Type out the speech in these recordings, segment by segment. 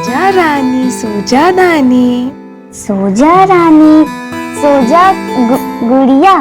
जा रानी सो जा दानी, सो जा रानी सो जा गुड़िया।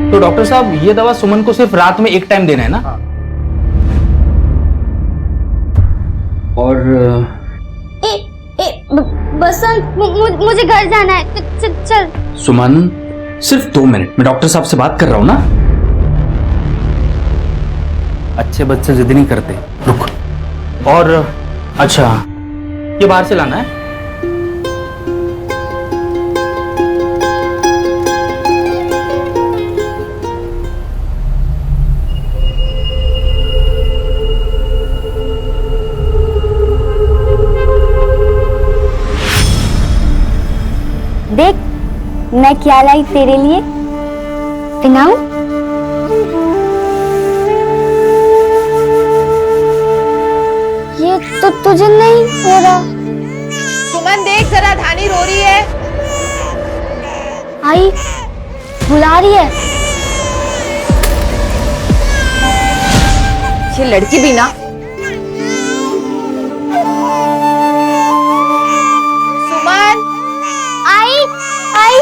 तो डॉक्टर साहब ये दवा सुमन को सिर्फ रात में एक टाइम देना है ना? और बसंत मुझे घर जाना है। चल सुमन, सिर्फ 2 मिनट, मैं डॉक्टर साहब से बात कर रहा हूँ ना। अच्छे बच्चे जिद नहीं करते, रुक। और अच्छा, ये बाहर से लाना है? देख मैं क्या लाई तेरे लिए। पिनाऊं? ये तो तुझे नहीं हो रहा। सुमन देख जरा, धानी रो रही है। आई बुला रही है। ये लड़की भी ना। सुमन आई आई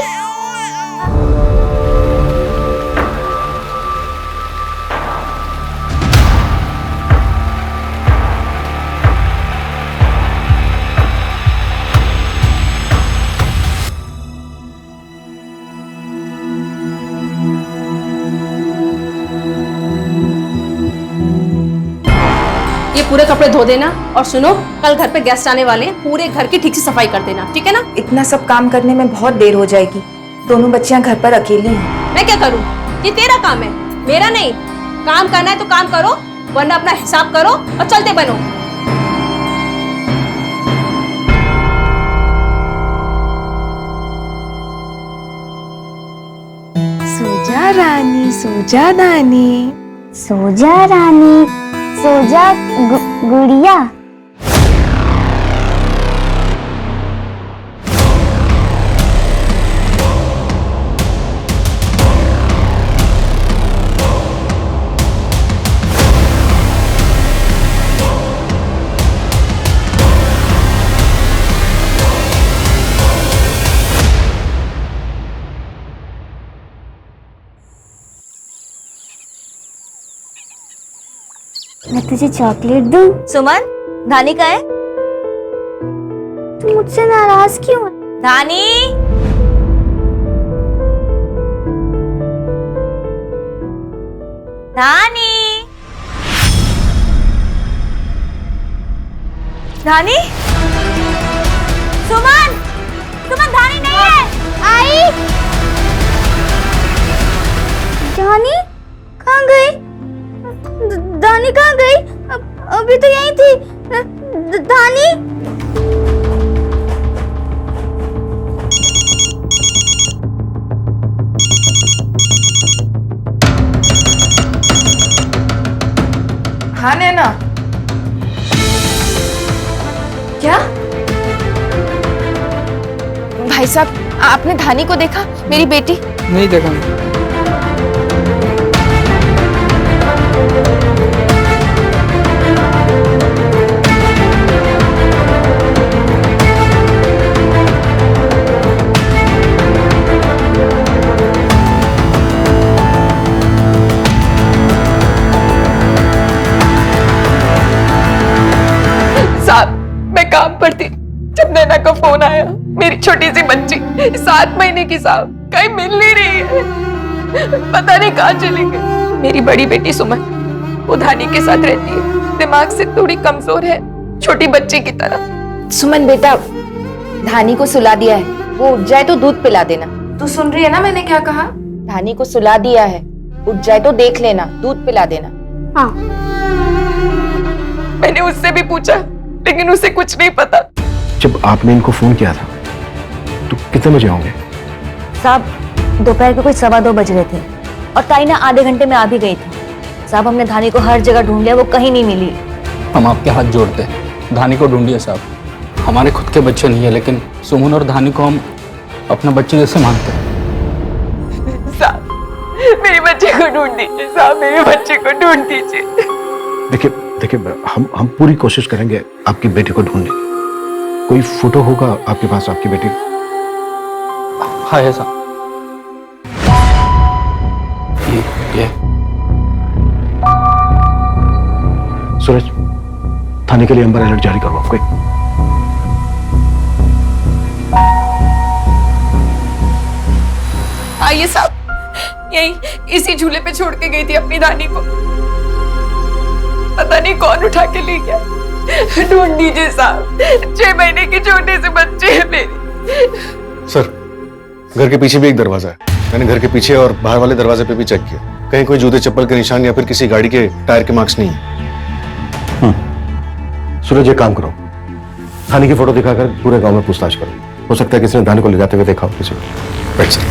ये पूरे कपड़े धो देना। और सुनो, कल घर पे गेस्ट आने वाले हैं, पूरे घर की ठीक से सफाई कर देना, ठीक है ना? इतना सब काम करने में बहुत देर हो जाएगी। दोनों बच्चियां घर पर अकेली हैं। मैं क्या करूं? ये तेरा काम है, मेरा नहीं। काम करना है तो काम करो, वरना अपना हिसाब करो और चलते बनो। सो जा रानी सो जा दानी, सो जा रानी सो जा गुड़िया। मैं तुझे चॉकलेट दूं? सुमन, धानी का है? तू मुझसे नाराज क्यों है? धानी, धानी, धानी, सुमन, सुमन, धानी नहीं है। आई धानी कहाँ गई? धानी कहाँ गई? अभी तो यहीं थी। धानी हाँ नैना, क्या? भाई साहब, आपने धानी को देखा? मेरी बेटी? नहीं देखा। मेरी छोटी सी बच्ची 7 महीने की साहब कहीं मिल नहीं रही है, पता नहीं कहाँ चली गई। मेरी बड़ी बेटी सुमन वो धानी के साथ रहती है, दिमाग से थोड़ी कमजोर है, छोटी बच्ची की तरह। सुमन बेटा, धानी को सुला दिया है, वो उठ जाए तो दूध पिला देना। तू सुन रही है ना मैंने क्या कहा? धानी को सुला दिया है, उठ जाए तो देख लेना, दूध पिला देना। हाँ। मैंने उससे भी पूछा लेकिन उसे कुछ नहीं पता। जब आपने इनको फोन किया था तो कितने बजे होंगे? साहब दोपहर के कोई 2:15 बज रहे थे और ताईना आधे घंटे में आ भी गई थी। साहब हमने धानी को हर जगह ढूंढ लिया, वो कहीं नहीं मिली। हम आपके हाथ जोड़ते हैं, धानी को ढूंढिए साहब। हमारे खुद के बच्चे नहीं है लेकिन सुमन और धानी को हम अपने बच्चे जैसे मानते हैं। साहब मेरे बच्चे को ढूंढ दीजिए, साहब मेरे बच्चे को ढूंढ दीजिए। देखिए हम पूरी कोशिश करेंगे आपकी बेटी को ढूंढने। कोई फोटो होगा आपके पास आपकी बेटी? हाँ है साहब, ये सूरज, थाने के लिए एम्बर अलर्ट जारी करवाओ कोई। आइए साहब, यही इसी झूले पे छोड़ के गई थी अपनी धानी को, पता नहीं कौन उठा के ले गया। ढूंढ दीजिए साहब, 6 महीने की छोटी सी बच्ची है मेरी। सर, घर के पीछे भी एक दरवाजा है, मैंने घर के पीछे और बाहर वाले दरवाजे पे भी चेक किया, कहीं कोई जूते चप्पल के निशान या फिर किसी गाड़ी के टायर के मार्क्स नहीं है। सूरज एक काम करो, थाने की फोटो दिखाकर पूरे गांव में पूछताछ करो, हो सकता है किसी ने धानी को ले जाते हुए देखा हो किसी को। Right sir.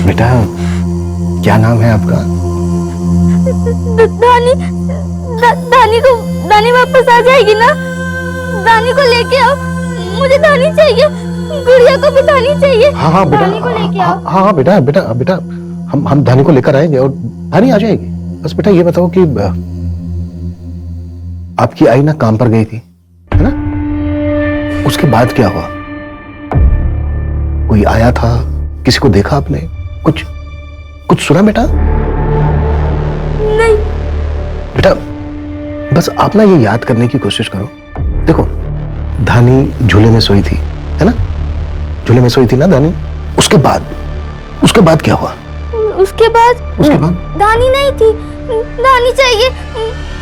बेटा क्या नाम है आपका? दानी वापस आ जाएगी ना? दानी को लेके आओ, मुझे दानी चाहिए, गुड़िया को भी दानी चाहिए। हाँ बेटा, दानी को लेके आओ। हाँ बेटा हम धानी को लेकर आएंगे और धानी आ जाएगी। बस बेटा ये बताओ कि आपकी आई ना काम पर गई थी, है ना? उसके बाद क्या हुआ? कोई आया था, किसी को देखा आपने? कुछ सुना बेटा? नहीं बेटा बस आप ना ये याद करने की कोशिश करो। देखो धानी झूले में सोई थी, है ना? झूले में सोई थी ना धानी? उसके बाद क्या हुआ? उसके बाद दानी नहीं थी, दानी चाहिए।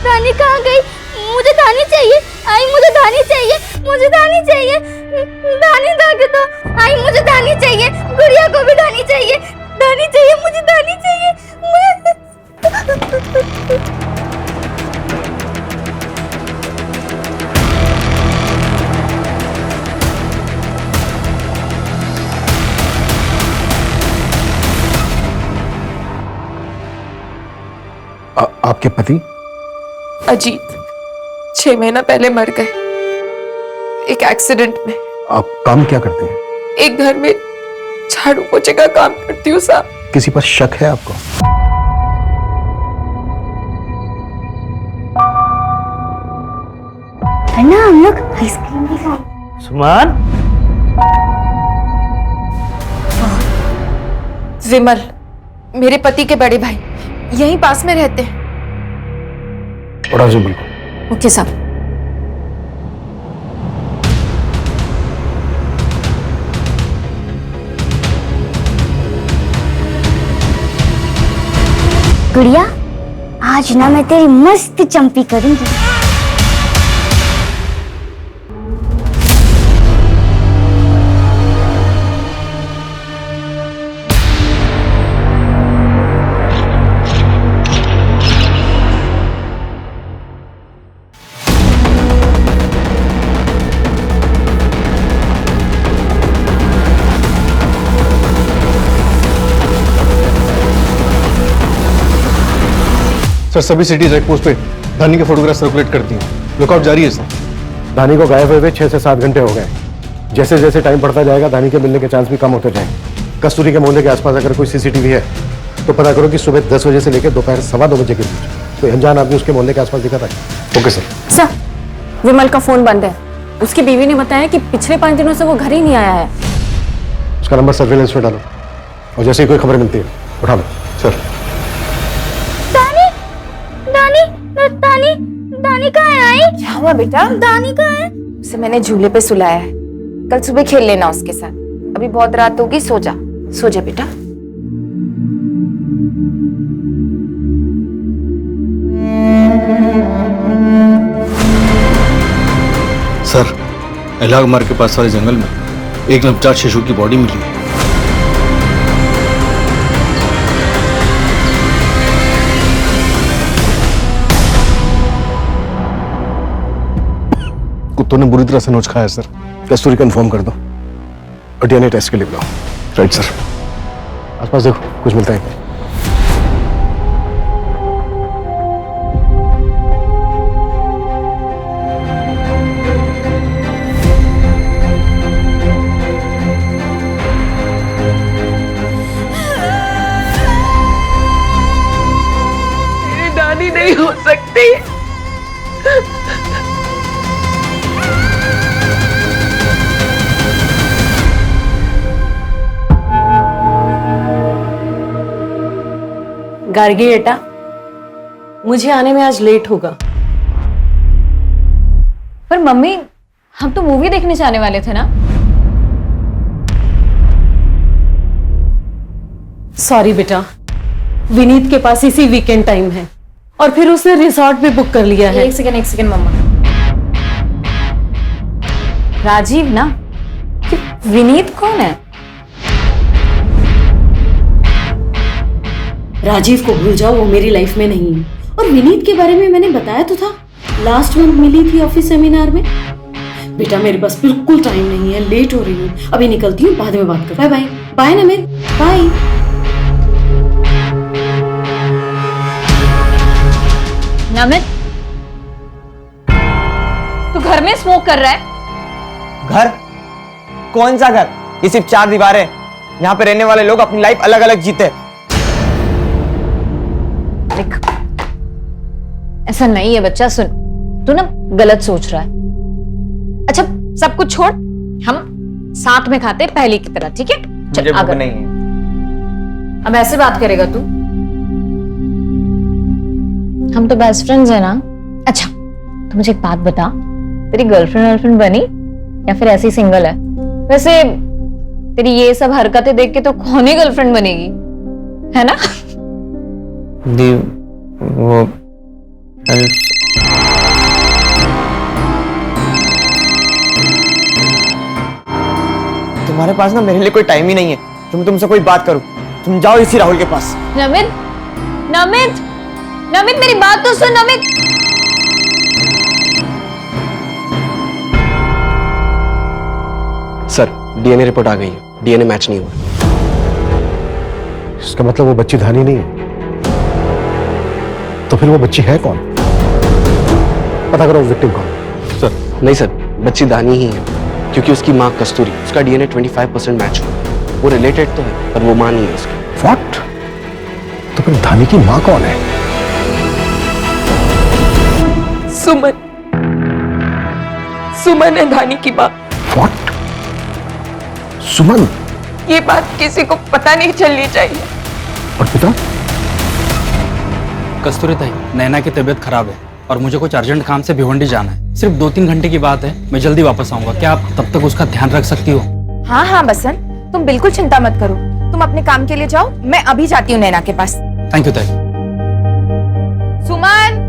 दानी कहाँ गई? मुझे दानी चाहिए, आई मुझे दानी चाहिए, मुझे दानी चाहिए, दानी दागे तो आई, मुझे दानी चाहिए, गुड़िया को भी दानी चाहिए, दानी चाहिए, मुझे दानी चाहिए। आपके पति अजीत 6 महीना पहले मर गए एक एक्सीडेंट में। आप काम क्या करते हैं? एक घर में झाड़ू पोछे का काम करती हूँ साहब। किसी पर शक है आपको? है ना, हम लोग आइसक्रीम भी खाएं। सुमन, विमल मेरे पति के बड़े भाई यहीं पास में रहते हैं। और बिल्कुल ओके साहब। गुड़िया आज ना मैं तेरी मस्त चंपी करूंगी। सर सभी सिटी चेक पोस्ट पे धानी के फोटोग्राफ सर्कुलेट करती हैं, लुकआउट जारी है सर। धानी को गायब हुए 6 से 7 घंटे हो गए। जैसे जैसे टाइम बढ़ता जाएगा धानी के मिलने के चांस भी कम होते जाएंगे। कस्तूरी के मोहल्ले के आसपास अगर कोई सीसीटीवी है तो पता करो कि सुबह 10 बजे से लेकर दोपहर 2:15 बजे के बीच कोई अनजान आदमी उसके मोहल्ले के आसपास दिखा था? Okay sir. सर, विमल का फोन बंद है। उसकी बीवी ने बताया कि पिछले 5 दिनों से वो घर ही नहीं आया है। उसका नंबर सर्वेलेंस में डालो और जैसे ही कोई खबर मिलती है उठा लो। सर। दानी दानी दानी दानी कहाँ है? आई क्या हुआ बेटा? दानी कहाँ है? उसे मैंने झूले पे सुलाया है, कल सुबह खेल लेना उसके साथ। अभी बहुत रात होगी, सो जा, सो जा बेटा। सर, इलागमार के पास वाले जंगल में एक नवजात शिशु की बॉडी मिली है। कुत्तों ने बुरी तरह से नोच खाया है सर। कस्तूरी को इन्फॉर्म कर दो और डीएनए टेस्ट के लिए बुलाओ। Right sir. आसपास देखो, कुछ मिलता है? मेरी दादी नहीं हो सकती। गार्गी बेटा, मुझे आने में आज लेट होगा। पर मम्मी, हम तो मूवी देखने जाने वाले थे ना। सॉरी बेटा, विनीत के पास इसी वीकेंड टाइम है और फिर उसने रिसॉर्ट भी बुक कर लिया है। एक सेकंड मम्मा। राजीव ना? विनीत कौन है? राजीव को भूल जाओ, वो मेरी लाइफ में नहीं है। और विनीत के बारे में मैंने बताया तो था, लास्ट मंथ मिली थी ऑफिस सेमिनार में। बेटा मेरे पास बिल्कुल टाइम नहीं है, लेट हो रही हूँ, अभी निकलती हूँ, बाद में बात कर। Bye bye. Bye Namit, bye. Namit, तू घर में स्मोक कर रहा है? घर? कौन सा घर? ये सिर्फ 4 दीवारें हैं। यहाँ पे रहने वाले लोग अपनी लाइफ अलग अलग जीते। देख, ऐसा नहीं है बच्चा, सुन, तू ना गलत सोच रहा है। अच्छा, सब कुछ छोड़, हम साथ में खाते पहले की तरह, ठीक है? मुझे भूख नहीं है। अब ऐसे बात करेगा तू? हम तो बेस्ट फ्रेंड्स हैं ना। अच्छा, तो मुझे एक बात बता, तेरी गर्लफ्रेंड बनी या फिर ऐसी सिंगल है? वैसे तेरी ये सब हरकतें देख के तो कौन ही गर्लफ्रेंड बनेगी, है ना? दी वो तुम्हारे पास ना मेरे लिए कोई टाइम ही नहीं है। तुम तुमसे कोई बात करूं, तुम जाओ इसी राहुल के पास। नमित, नमित, नमित, मेरी बात तो सुन नमित। सर, डीएनए रिपोर्ट आ गई है, डीएनए मैच नहीं हुआ। इसका मतलब वो बच्ची धानी नहीं है। तो फिर वो बच्ची है कौन? पता करो विक्टिम कौन। सर। नहीं सर, बच्ची दानी ही है, क्योंकि उसकी माँ कस्तूरी, उसका डीएनए 25% मैच हुआ। वो रिलेटेड तो है पर वो माँ नहीं है उसकी। व्हाट? तो फिर धानी की माँ कौन है? सुमन। सुमन है धानी की माँ। व्हाट? सुमन? ये बात किसी को पता नहीं चलनी चाहिए। और पिता? कस्तूरी ताई, नैना की तबीयत खराब है और मुझे कुछ अर्जेंट काम से भिवंडी जाना है। सिर्फ 2-3 घंटे की बात है, मैं जल्दी वापस आऊंगा। क्या आप तब तक उसका ध्यान रख सकती हो? हाँ हाँ बसंत, तुम बिल्कुल चिंता मत करो, तुम अपने काम के लिए जाओ, मैं अभी जाती हूँ नैना के पास। थैंक यू ताई। सुमन,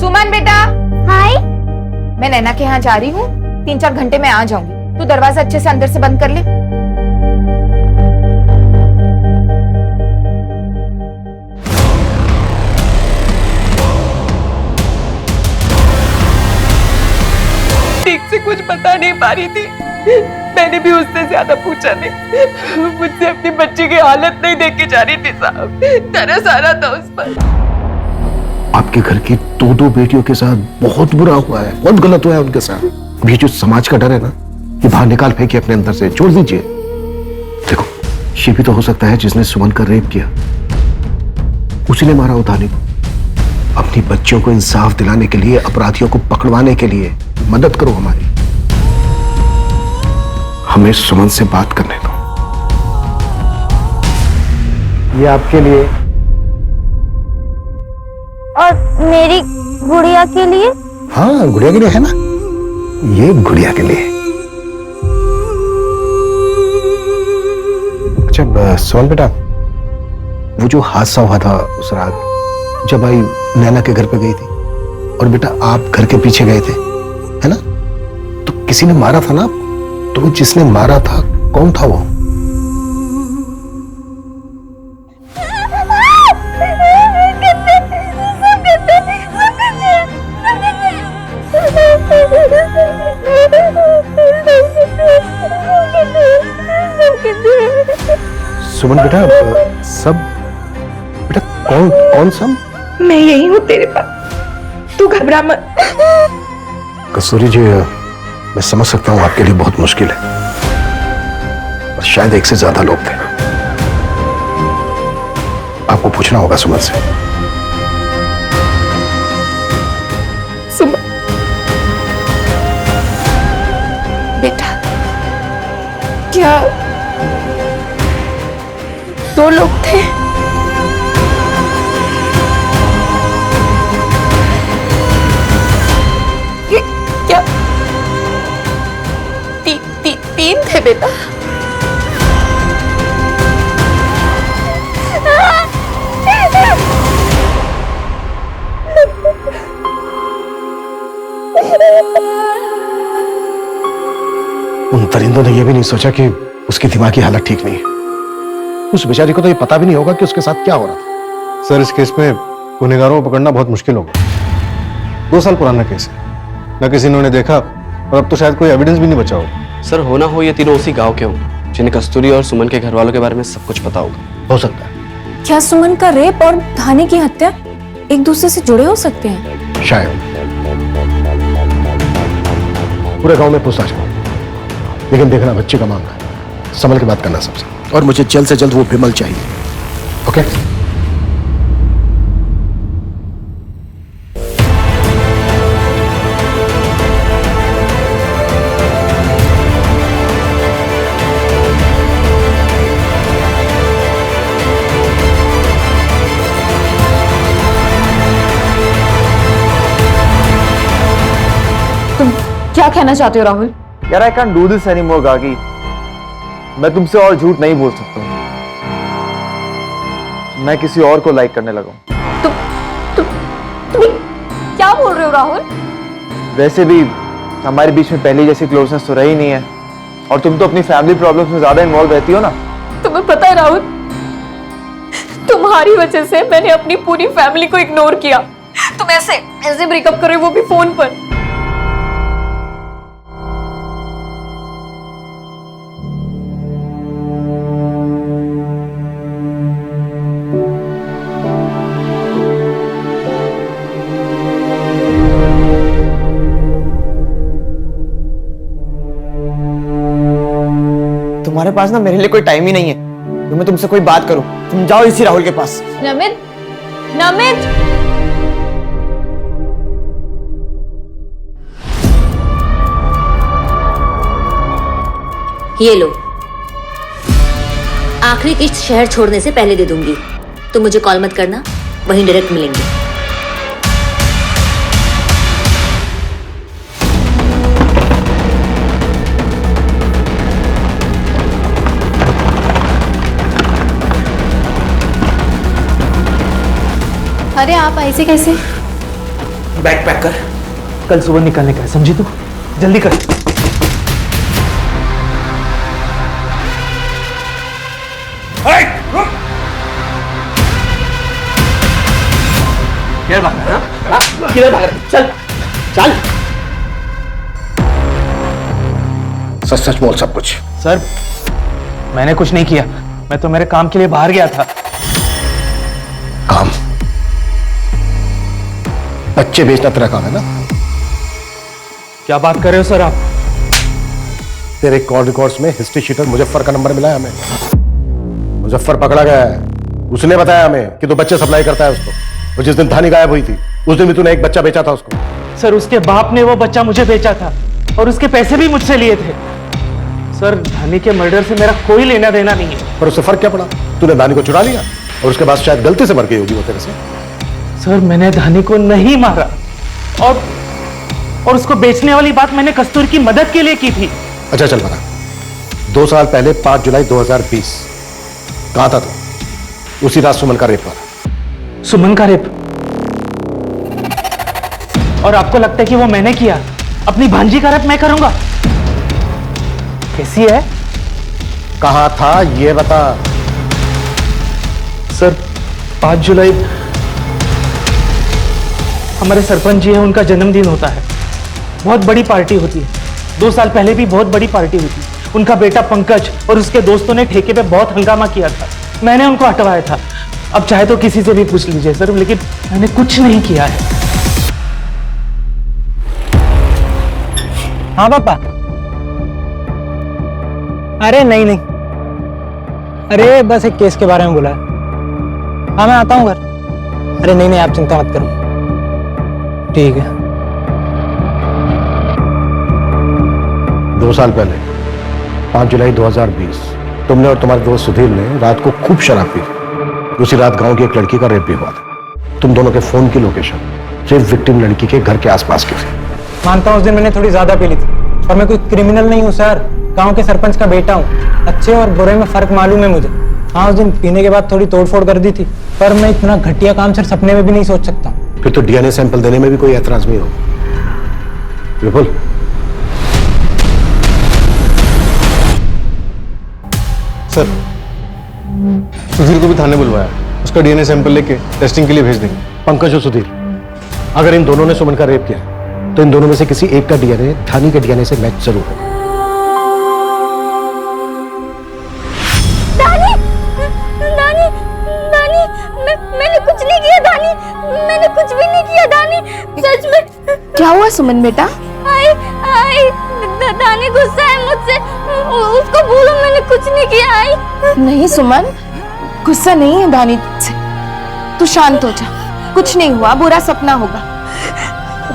सुमन बेटा। हाय। मैं नैना के यहाँ जा रही हूँ, 3-4 घंटे में आ जाऊंगी। तू दरवाजा अच्छे से अंदर से बंद कर ले। ठीक से कुछ बता नहीं पा रही थी, मैंने भी उससे ज्यादा पूछा नहीं। मुझसे अपनी बच्ची की हालत नहीं देख के जा रही थी साहब, तरस आ रहा था उस पर। आपके घर की 2 बेटियों के साथ बहुत बुरा हुआ है, बहुत गलत हुआ है उनके साथ। अब ये जो समाज का डर है ना, ये बाहर निकाल फेंकिए अपने अंदर से, छोड़ दीजिए। देखो, ये भी तो हो सकता है जिसने सुमन का रेप किया, उसी ने मारा उतानी को। अपनी बच्चियों को इंसाफ दिलाने के लिए, अपराधियों को पकड़वाने के लिए मदद करो हमारी। हमें सुमन से बात करने दो। ये आपके लिए। और मेरी गुड़िया के लिए? हाँ, गुड़िया के लिए है ना, ये गुड़िया के लिए। अच्छा सुमन बेटा, वो जो हादसा हुआ था उस रात जब आई नैना के घर पे गई थी और बेटा आप घर के पीछे गए थे, है ना? तो किसी ने मारा था ना? तो जिसने मारा था कौन था वो? सुमन बेटा, सब बेटा कौन सब? मैं यही हूँ तेरे पास, तू घबरा मत। कस्तूरी जी, मैं समझ सकता हूं आपके लिए बहुत मुश्किल है और शायद एक से ज्यादा लोग थे। आपको पूछना होगा सुमन से। सुमन बेटा, क्या 2 लोग थे? क्या 3 थे बेटा? उन परिंदों ने यह भी नहीं सोचा कि उसकी दिमागी हालत ठीक नहीं है। उस बेचारी को तो ये पता भी नहीं होगा कि उसके साथ क्या हो रहा था। सर, इस केस में गुनहगारों को पकड़ना बहुत मुश्किल होगा। 2 साल पुराना केस है, न किसी ने उन्हें देखा और अब तो शायद कोई एविडेंस भी नहीं बचा होगा। सर, होना हो ये तीनों उसी गांव के होंगे जिन्हें कस्तूरी और सुमन के घर वालों के बारे में सब कुछ पता होगा। हो सकता है। क्या सुमन का रेप और धानी की हत्या एक दूसरे से जुड़े हो सकते हैं? शायद। पूरे गांव में पूछताछ करो, लेकिन देखना बच्चे का मामला है, संभल के बात करना सबसे। और मुझे जल्द से जल्द वो विमल चाहिए। ओके? तुम क्या कहना चाहते हो राहुल? यार, I can do this any more गागी। मैं तुमसे और झूठ नहीं बोल सकता। मैं किसी और को लाइक करने लगा हूं। तुम क्या बोल रहे हो राहुल? वैसे भी हमारे बीच में पहले जैसी क्लोजनेस तो रही नहीं है, और तुम तो अपनी फैमिली प्रॉब्लम्स में ज्यादा इन्वॉल्व रहती हो ना। तुम्हें पता है राहुल, तुम्हारी वजह से मैंने अपनी पूरी फैमिली को इग्नोर किया। तुम ऐसे ब्रेकअप कर रहे हो, वो भी फोन पर। तुम्हारे पास ना मेरे लिए कोई टाइम ही नहीं है तो मैं तुमसे कोई बात करूं। तुम जाओ इसी राहुल के पास। नमित, नमित। ये लो, आखिरी किस्त शहर छोड़ने से पहले दे दूंगी। तुम मुझे कॉल मत करना, वहीं डायरेक्ट मिलेंगे। अरे आप ऐसे कैसे? बैग पैक कर, कल सुबह निकलने का है, समझी तू? जल्दी कर। किधर भाग रहा? चल चल। सच सच बोल सब कुछ। सर, मैंने कुछ नहीं किया, मैं तो मेरे काम के लिए बाहर गया था। काम? बच्चे बेचना तेरा काम है ना? क्या बात कर रहे हो सर आप? तेरे कॉल रिकॉर्ड्स में हिस्ट्री शीटर मुजफ्फर का नंबर मिला है हमें। मुजफ्फर पकड़ा गया है, उसने बताया हमें कि तू बच्चे सप्लाई करता है उसको। और जिस दिन धानी गायब हुई थी उस दिन भी तूने एक बच्चा बेचा था उसको। सर उसके बाप ने वो बच्चा मुझे बेचा था और उसके पैसे भी मुझसे लिए थे। सर धानी के मर्डर से मेरा कोई लेना देना नहीं है। पर उससे फर्क क्या पड़ा? तूने धानी को चुरा लिया और उसके बाद शायद गलती से मर गई होगी वो तेरे से। सर मैंने धानी को नहीं मारा और उसको बेचने वाली बात मैंने कस्तूरी की मदद के लिए की थी। अच्छा चल बता, 2 साल पहले 5 जुलाई 2020 कहां था तू? उसी रात सुमन का रेप हुआ। सुमन का रेप? और आपको लगता है कि वो मैंने किया? अपनी भांजी का रेप मैं करूंगा? कैसी है? कहां था ये बता। सर 5 जुलाई हमारे सरपंच जी है, उनका जन्मदिन होता है, बहुत बड़ी पार्टी होती है। 2 साल पहले भी बहुत बड़ी पार्टी हुई थी। उनका बेटा पंकज और उसके दोस्तों ने ठेके पे बहुत हंगामा किया था, मैंने उनको हटवाया था। अब चाहे तो किसी से भी पूछ लीजिए सर, लेकिन मैंने कुछ नहीं किया है। हाँ पापा। अरे नहीं नहीं, अरे बस एक केस के बारे में बोला है। हाँ मैं आता हूँ घर। अरे नहीं नहीं, आप चिंता मत करो। ठीक है। 2 साल पहले 5 जुलाई 2020 तुमने और तुम्हारे दोस्त सुधीर ने रात को खूब शराब पी थी। उसी रात गांव की एक लड़की का रेप भी हुआ था। तुम दोनों के फोन की लोकेशन रेप विक्टिम लड़की के घर के आसपास की थी। मानता हूँ उस दिन मैंने थोड़ी ज्यादा पी ली थी, और मैं कोई क्रिमिनल नहीं हूँ सर, गांव के सरपंच का बेटा हूँ। अच्छे और बुरे में फर्क मालूम है मुझे। हाँ उस दिन पीने के बाद थोड़ी तोड़फोड़ कर दी थी, पर मैं इतना घटिया काम सर सपने में भी नहीं सोच सकता। फिर तो डीएनए सैंपल देने में भी कोई ऐतराज नहीं होगा। विपुल, सर सुधीर को भी थाने बुलवाया, उसका डीएनए सैंपल लेके टेस्टिंग के लिए भेज देंगे। पंकज और सुधीर, अगर इन दोनों ने सुमन का रेप किया तो इन दोनों में से किसी एक का डीएनए धानी के डीएनए से मैच जरूर होगा। मैंने कुछ नहीं किया दानी, मैंने कुछ भी नहीं किया दानी, सच में। क्या हुआ सुमन बेटा? आई दानी गुस्सा है मुझसे, उसको बोलो मैंने कुछ नहीं किया। आई नहीं सुमन, गुस्सा नहीं है दानी तुझसे। तू शांत हो जा, कुछ नहीं हुआ, बुरा सपना होगा।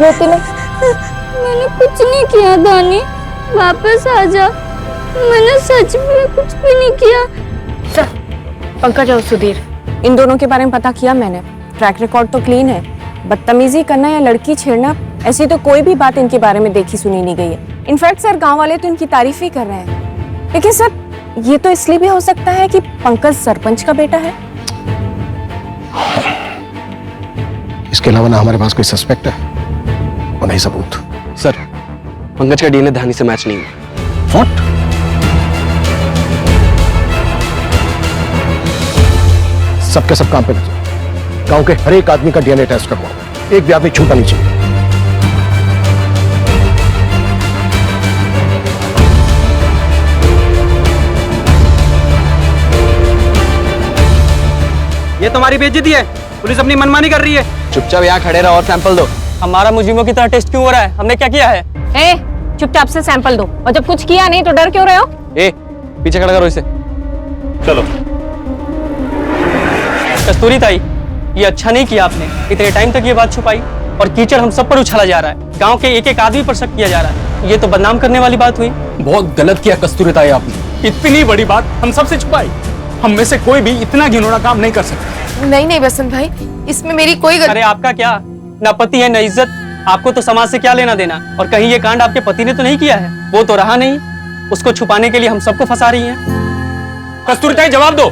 रोते नहीं। मैंने कुछ नहीं किया दानी, वापस आ जा। मैंने सच में कुछ भी नहीं किया। सर, पंकज और सुधीर, इन दोनों के बारे में पता किया मैंने। ट्रैक रिकॉर्ड तो क्लीन है। बदतमीजी करना या लड़की छेड़ना, ऐसी तो कोई भी बात इनके बारे में देखी सुनी नहीं गई है। इनफैक्ट सर गांव वाले तो इनकी तारीफ ही कर रहे हैं। लेकिन सर ये तो इसलिए भी हो सकता है कि पंकज सरपंच का बेटा है। इसके अलावा ना हमारे पास कोई सस्पेक्ट है और नहीं सबूत। सर पंकज का डीएनए धानी से मैच नहीं हुआ। व्हाट? सबके सब काम पे लग जाओ। गांव के हर एक आदमी का डीएनए टेस्ट करवाओ, एक भी आदमी छूटा नहीं चाहिए। ये तुम्हारी बेइज्जती है, पुलिस अपनी मनमानी कर रही है। चुपचाप यहाँ खड़े रहो और सैंपल दो। हमारा मुजरिमों की तरह टेस्ट क्यों हो रहा है? हमने क्या किया है? ए, चुपचाप से सैंपल दो, और जब कुछ किया नहीं तो डर क्यों रहे हो? ए, पीछे खड़ा करो इसे। चलो। कस्तूरी ताई, ये अच्छा नहीं किया आपने। इतने टाइम तक ये बात छुपाई और कीचड़ हम सब पर उछाला जा रहा है। गांव के एक एक आदमी पर शक किया जा रहा है। ये तो बदनाम करने वाली बात हुई। बहुत गलत किया कस्तूरी ताई आपने। इतनी बड़ी बात हम सबसे छुपाई। हम में से कोई भी इतना घिनौना काम नहीं कर सकता। नहीं बसंत भाई, इसमें मेरी कोई गलती। अरे आपका क्या, न पति है न इज्जत, आपको तो समाज से क्या लेना देना। और कहीं ये कांड आपके पति ने तो नहीं किया है? वो तो रहा नहीं, उसको छुपाने के लिए हम सबको फंसा रही हैं। कस्तूरी ताई जवाब दो।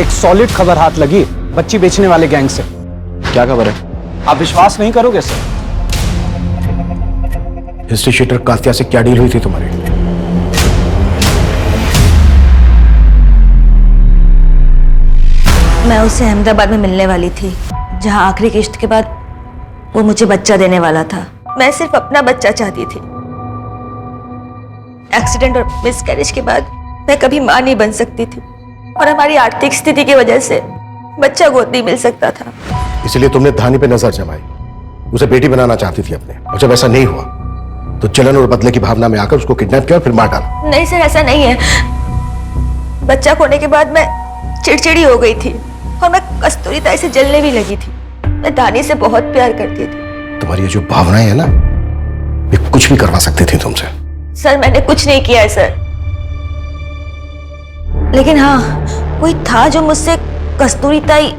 एक सॉलिड खबर हाथ लगी बच्ची बेचने वाले गैंग से। क्या खबर है? आप विश्वास नहीं करोगे सर। हिस्ट्री शीटर कातिया से क्या डील हुई थी तुम्हारी? मैं उससे अहमदाबाद में मिलने वाली थी, जहां आखिरी किश्त के बाद वो मुझे बच्चा देने वाला था। मैं सिर्फ अपना बच्चा चाहती थी। एक्सीडेंट और मिसकैरेज के बाद मैं कभी मां नहीं बन सकती थी, और हमारी आर्थिक स्थिति की वजह से बच्चा गोद नहीं मिल सकता था। इसलिए तुमने धानी पे नजर जमाई, उसे बेटी बनाना चाहती थी अपने, और जब ऐसा नहीं हुआ तो जलन और बदले की भावना में आकर उसको किडनैप किया और फिर मार डाला। नहीं सर, ऐसा नहीं है। बच्चा खोने के बाद मैं चिड़चिड़ी हो गई थी और मैं कस्तूरी ताई से जलने भी लगी थी। मैं दानी से बहुत प्यार करती थी। तुम्हारी ये जो भावनाएं है ना, ये कुछ भी करवा सकती थी तुमसे। सर मैंने कुछ नहीं किया है सर, लेकिन हाँ कोई था जो मुझसे कस्तूरी ताई,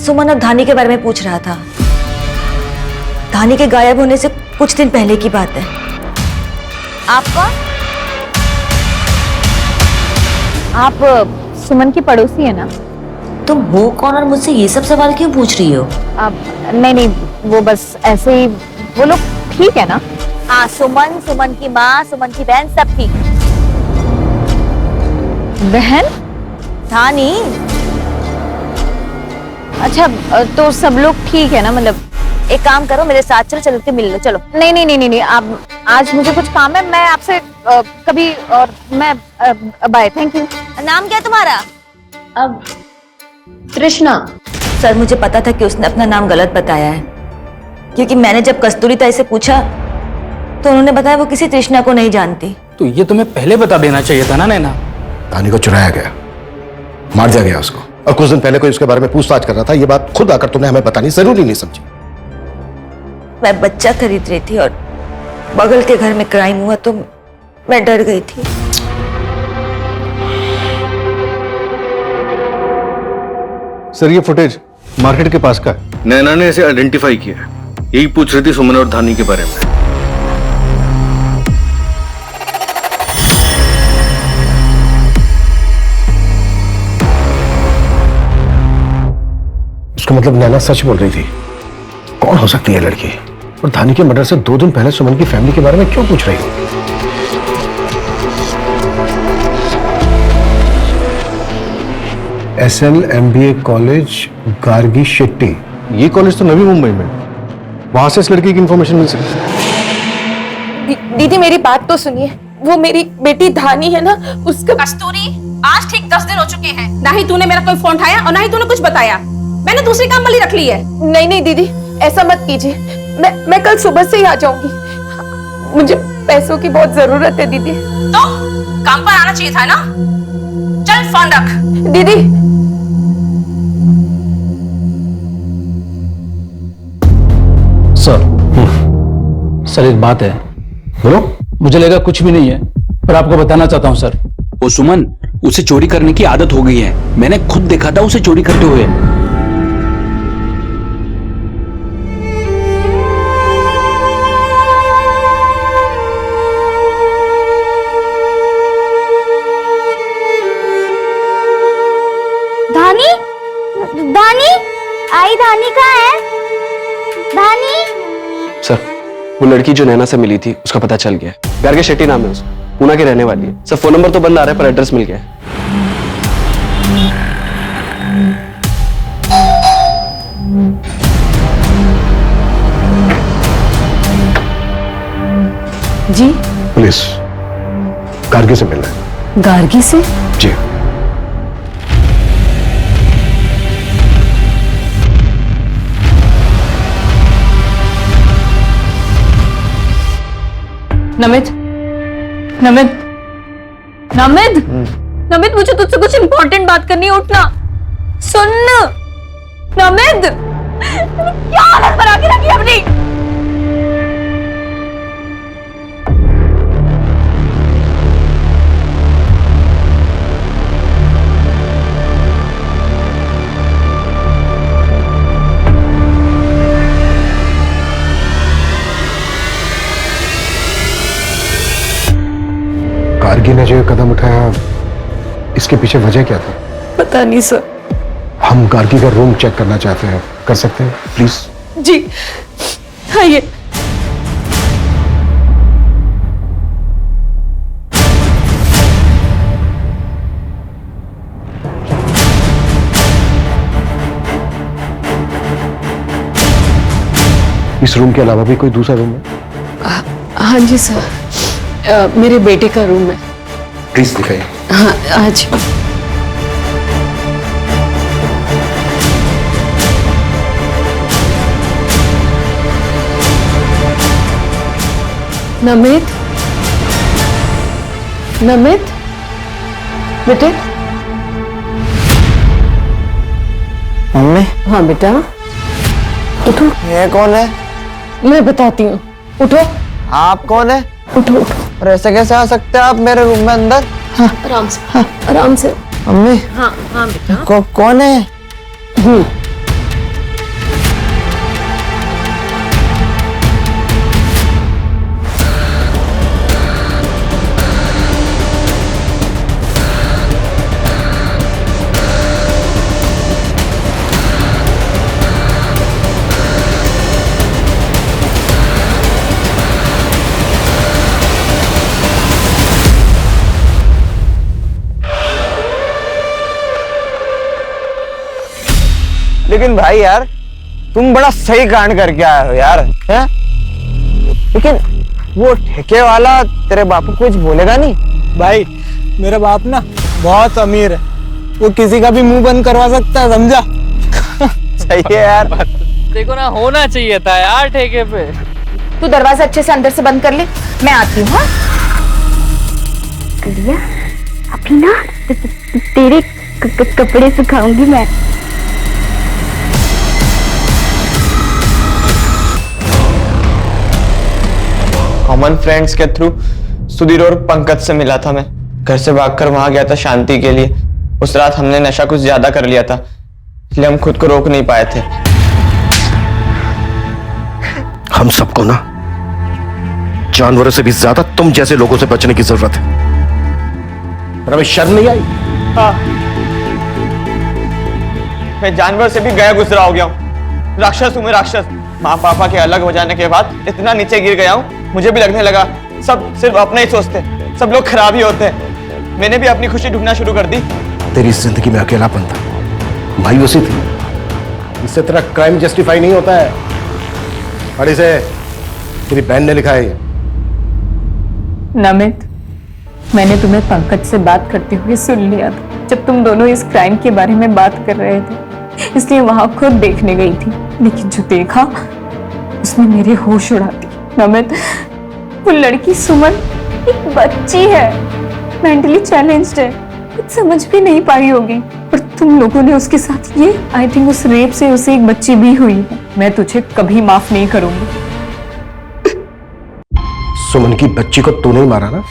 सुमन और धानी के बारे में पूछ रहा था। धानी के गायब होने से कुछ दिन पहले की बात है। आप कौन? आप सुमन की पड़ोसी है ना? तुम हो कौन और मुझसे ये सब सवाल क्यों पूछ रही हो? नहीं, वो बस ऐसे ही। वो लोग ठीक है ना? हाँ, सुमन, सुमन की माँ, सुमन की बहन सब ठीक। बहन? धानी। अच्छा, तो सब लोग ठीक है ना? मतलब एक काम करो, मेरे साथ चलो, चल के मिल लो। चलो। नहीं, आप आज मुझे कुछ काम है, मैं आपसे कभी और मैं बाय। Thank you. नाम क्या है तुम्हारा? अब तृष्णा। सर मुझे पता था कि उसने अपना नाम गलत बताया है, क्योंकि मैंने जब कस्तूरी ताई से पूछा तो उन्होंने बताया वो किसी तृष्णा को नहीं जानती। तो ये तुम्हें पहले बता देना चाहिए था ना नैना। धानी को चुराया गया, मार दिया गया उसको, और कुछ दिन पहले कोई उसके बारे में पूछताछ कर रहा था। ये बात खुद आकर तुमने हमें बतानी जरूरी नहीं समझी। मैं बच्चा खरीद रही थी और बगल के घर में क्राइम हुआ तो मैं डर गई थी। सर ये फुटेज मार्केट के पास का है। नैना ने इसे आइडेंटिफाई किया है। यही पूछ रही थी सुमन और धानी के बारे में। उसका मतलब नैना सच बोल रही थी। कौन हो सकती है लड़की? और धानी के मर्डर से 2 दिन पहले सुमन की फैमिली के बारे में क्यों पूछ रही हो? SLMBA college, Gargi Shetty. ये कॉलेज तो नवी मुंबई में, वहां से इस लड़की की इंफॉर्मेशन मिल सकती है। दीदी मेरी बात तो सुनिए। वो मेरी बेटी धानी है ना, उसका कस्तूरी, आज ठीक 10 दिन हो चुके हैं। ना ही तूने मेरा कोई फोन उठाया और ना ही तूने कुछ बताया। मैंने दूसरी काम वाली रख ली है। नहीं दीदी, ऐसा मत कीजिए। मैं कल सुबह से ही आ जाऊंगी। मुझे पैसों की बहुत जरूरत है दीदी। तो काम पर आना चाहिए था ना। चल फोन रख। दीदी सर एक बात है। बोलो। मुझे लगा कुछ भी नहीं है, पर आपको बताना चाहता हूँ सर। वो सुमन, उसे चोरी करने की आदत हो गई है। मैंने खुद देखा था उसे चोरी करते हुए। धानी, धानी आई, धानी कहाँ है? धानी। सर वो लड़की जो नैना से मिली थी उसका पता चल गया है। गार्गी शेट्टी नाम है उसका, पूना की रहने वाली है। सर फोन नंबर तो बंद आ रहा है पर एड्रेस मिल गया है। जी पुलिस, गार्गी से मिलना है। गार्गी से? जी। नमित, नमित, नमित, नमित, मुझे तुझसे कुछ इंपॉर्टेंट बात करनी है। उठना, सुन। नमित, क्या हालत बना के रखी अपनी? गार्गी ने जो ये कदम उठाया, इसके पीछे वजह क्या था? पता नहीं सर। हम गार्गी का रूम चेक करना चाहते हैं, कर सकते हैं प्लीज? जी आइए। इस रूम के अलावा भी कोई दूसरा रूम है? हाँ जी सर, मेरे बेटे का रूम है। प्लीज दिखाइए। हाँ आज। नमित, नमित, बेटे। मम्मी। हाँ बेटा, उठो। ये कौन है? मैं बताती हूँ, उठो। आप कौन है? उठो उठो। और ऐसे कैसे आ सकते हैं आप मेरे रूम में अंदर? हाँ आराम से, हाँ आराम से। मम्मी। हाँ हाँ बेटा। कौन है? लेकिन भाई यार, तुम बड़ा सही कांड करके आए हो यार, हैं? लेकिन वो ठेके वाला तेरे बापू को कुछ बोलेगा नहीं? भाई मेरा बाप ना बहुत अमीर है, वो किसी का भी मुंह बंद करवा सकता है, समझा? सही है यार। देखो ना, होना चाहिए था यार ठेके पे। तू दरवाजा अच्छे से अंदर से बंद कर ले, मैं आती हूँ। हाँ लिया, अभी ना तेरे कपड़े सुखाऊंगी मैं। कॉमन फ्रेंड्स के थ्रू सुधीर और पंकज से मिला था मैं। घर से भागकर वहां गया था शांति के लिए। उस रात हमने नशा कुछ ज्यादा कर लिया था, इसलिए हम खुद को रोक नहीं पाए थे। हम सबको ना जानवरों से भी ज्यादा तुम जैसे लोगों से बचने की जरूरत है। पर हमें शर्म नहीं आई? हाँ, मैं जानवर से भी गया गुजरा हो गया हूँ। राक्षस हूँ मैं, राक्षस। माँ पापा के अलग हो जाने के बाद इतना नीचे गिर गया हूँ, मुझे भी लगने लगा सब सिर्फ अपना ही सोचते, सब लोग खराब ही होते हैं। मैंने भी अपनी खुशी ढूंढना शुरू कर दी। तेरी जिंदगी में अकेलापन था, मायूसी थी, इससे तेरा क्राइम जस्टिफाई नहीं होता है। पढ़ी से तेरी बहन ने लिखा है ये। नमित, मैंने तुम्हें पंकज से बात करते हुए सुन लिया था जब तुम दोनों इस क्राइम के बारे में बात कर रहे थे, इसलिए वहां खुद देखने गई थी। लेकिन जो देखा उसने मेरे होश उड़ा दी। नमित, वो लड़की सुमन एक बच्ची है, मेंटली चैलेंज्ड है, कुछ समझ भी नहीं पाई होगी। और तुम लोगों ने उसके साथ ये, आई थिंक उस रेप से उसे एक बच्ची भी हुई है। मैं तुझे कभी माफ नहीं करूंगी। सुमन की बच्ची को तूने ही मारा ना?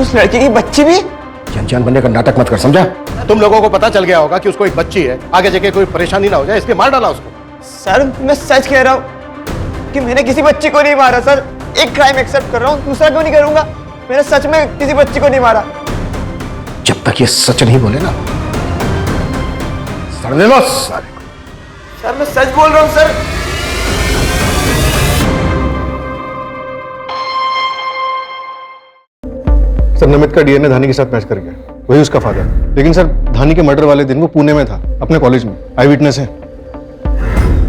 उस लड़की की बच्ची भी? जान बनने का नाटक मत कर, समझा? तुम लोगों को पता चल गया होगा कि उसको एक बच्ची है, आगे जाके कोई परेशानी ना हो जाए, इसलिए मार डाला उसको। सर मैं सच कह रहा हूँ कि मैंने किसी बच्ची को नहीं मारा सर। एक क्राइम एक्सेप्ट कर रहा हूँ, दूसरा क्यों नहीं करूंगा? मैंने सच में किसी बच्ची को नहीं मारा। जब तक ये सच नहीं बोले ना, सड़ने लो सारे को। सर मैं सच बोल रहा हूँ सर। सर नमित का डीएनए धानी के साथ मैच कर गया, वही उसका फादर। लेकिन सर धानी के मर्डर वाले दिन वो पुणे में था, अपने कॉलेज में, आई विटनेस है।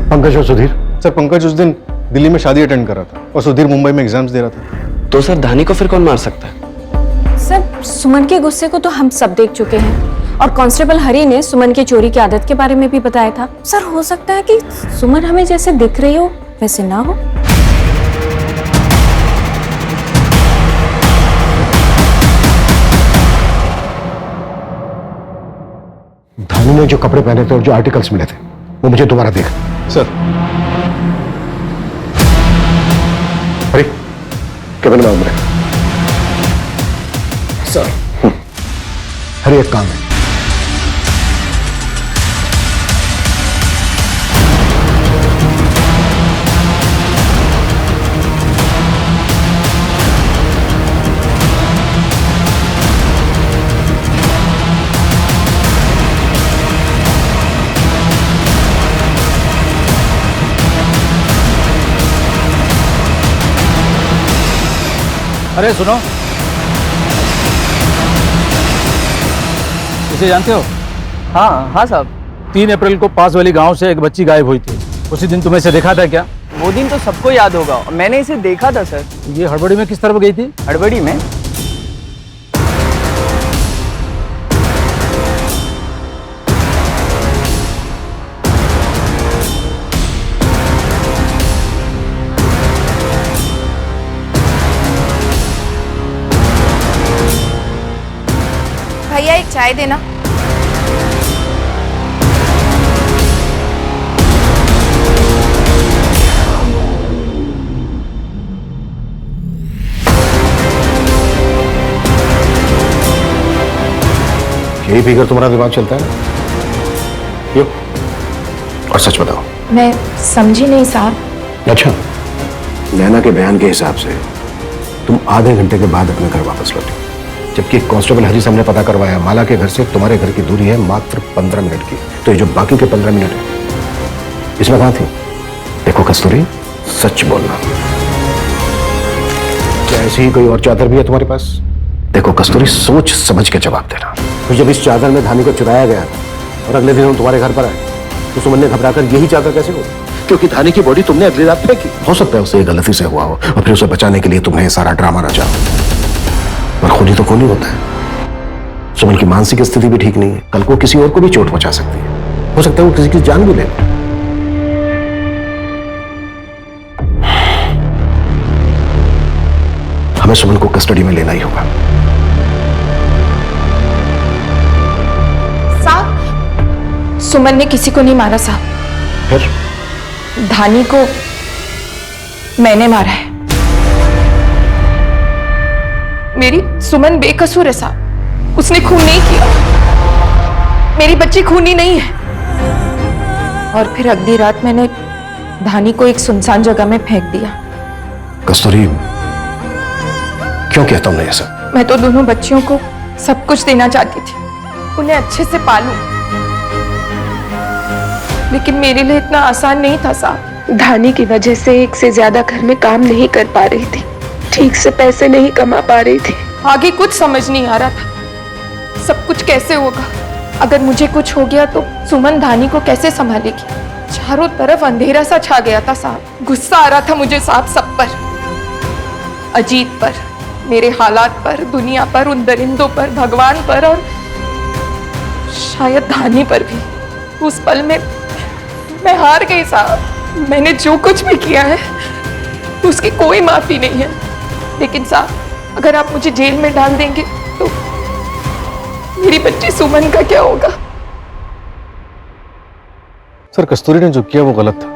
पंकज और सुधीर? सर पंकज उस दिन दिल्ली में शादी अटेंड कर रहा था और सुधीर मुंबई में एग्जाम्स दे रहा था। तो सर धानी को फिर कौन मार सकता है? सर सुमन के गुस्से को तो हम सब देख चुके हैं, और कांस्टेबल हरी ने सुमन की चोरी की आदत के बारे में भी बताया था। सर हो सकता है कि सुमन हमें जैसे दिख रही हो वैसे ना हो। धानी ने जो कपड़े पहने थे और जो आर्टिकल्स मिले थे वो मुझे दोबारा देख। सर अरे केबिन में उमरे। सर हरी एक काम है, अरे सुनो, इसे जानते हो? हाँ हाँ साहब। 3 अप्रैल को पास वाली गांव से एक बच्ची गायब हुई थी। उसी दिन तुम्हें इसे देखा था क्या? वो दिन तो सबको याद होगा, मैंने इसे देखा था सर। ये हड़बड़ी में किस तरफ गई थी? हड़बड़ी में? चाय देना। यही फिकर तुम्हारा दिमाग चलता है ना? यो, और सच बताओ। मैं समझी नहीं साहब। अच्छा, नैना के बयान के हिसाब से तुम आधे घंटे के बाद अपने घर वापस लौटे, जबकि कांस्टेबल हरी से हमने पता करवाया माला के घर से तुम्हारे घर की दूरी है मात्र 15 मिनट की। तो ये जो बाकी के 15 मिनट है इसमें कहां थी? देखो कस्तूरी, सच बोलना, क्या ऐसी ही कोई और चादर भी है तुम्हारे पास? देखो कस्तूरी, सोच समझ के जवाब देना। तो जब इस चादर में धानी को चुराया गया था और अगले दिन हम तुम्हारे घर पर आए तो सुमन ने घबराकर यही चादर कैसे हो? क्योंकि धानी की बॉडी तुमने अगली रात फेंकी। हो सकता है उसे गलती से हुआ हो और फिर उसे बचाने के लिए तुम्हें ये सारा ड्रामा रचा हो। पर खूनी तो खूनी होता है। सुमन की मानसिक स्थिति भी ठीक नहीं है, कल को किसी और को भी चोट पहुंचा सकती है। हो सकता है वो किसी की जान भी ले। हमें सुमन को कस्टडी में लेना ही होगा। साहब, सुमन ने किसी को नहीं मारा साहब। फिर? धानी को मैंने मारा है। मेरी सुमन बेकसूर है साहब, उसने खून नहीं किया। मेरी बच्ची खूनी नहीं है। और फिर अगली रात मैंने धानी को एक सुनसान जगह में फेंक दिया। कस्तूरी, क्यों कहता हूं मैं ये सब? मैं तो दोनों बच्चियों को सब कुछ देना चाहती थी, उन्हें अच्छे से पालूं। लेकिन मेरे लिए इतना आसान नहीं था साहब। धानी की वजह से एक से ज्यादा घर में काम नहीं कर पा रही थी, ठीक से पैसे नहीं कमा पा रही थी। आगे कुछ समझ नहीं आ रहा था, सब कुछ कैसे होगा। अगर मुझे कुछ हो गया तो सुमन धानी को कैसे संभालेगी? चारों तरफ अंधेरा सा छा गया था साहब। गुस्सा आ रहा था मुझे साहब सब पर, अजीत पर, मेरे हालात पर, दुनिया पर, उन दरिंदों पर, भगवान पर और शायद धानी पर भी। उस पल में मैं हार गई साहब। मैंने जो कुछ भी किया है उसकी कोई माफी नहीं है। लेकिन साहब, अगर आप मुझे जेल में डाल देंगे तो मेरी बच्ची सुमन का क्या होगा? सर, कस्तूरी ने जो किया वो गलत था,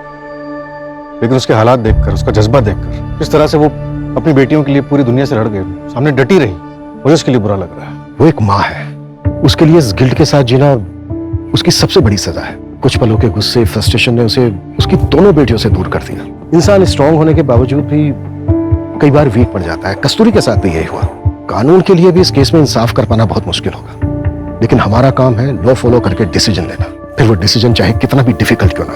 लेकिन उसके हालात देखकर, उसका जज्बा देखकर, किस तरह से वो अपनी बेटियों के लिए पूरी दुनिया से लड़ गई, सामने डटी रही, मुझे उसके लिए बुरा लग रहा है। वो एक माँ है, उसके लिए इस गिल्ट के साथ जीना उसकी सबसे बड़ी सजा है। कुछ पलों के गुस्से, फ्रस्ट्रेशन ने उसे उसकी दोनों बेटियों से दूर कर दिया। इंसान स्ट्रांग होने के बावजूद भी कई बार वीक पड़ जाता है। कस्तूरी के साथ भी यही हुआ। कानून के लिए भी इस केस में इंसाफ कर पाना बहुत मुश्किल होगा, लेकिन हमारा काम है लॉ फॉलो करके डिसीजन लेना, फिर वो डिसीजन चाहे कितना भी डिफिकल्ट क्यों ना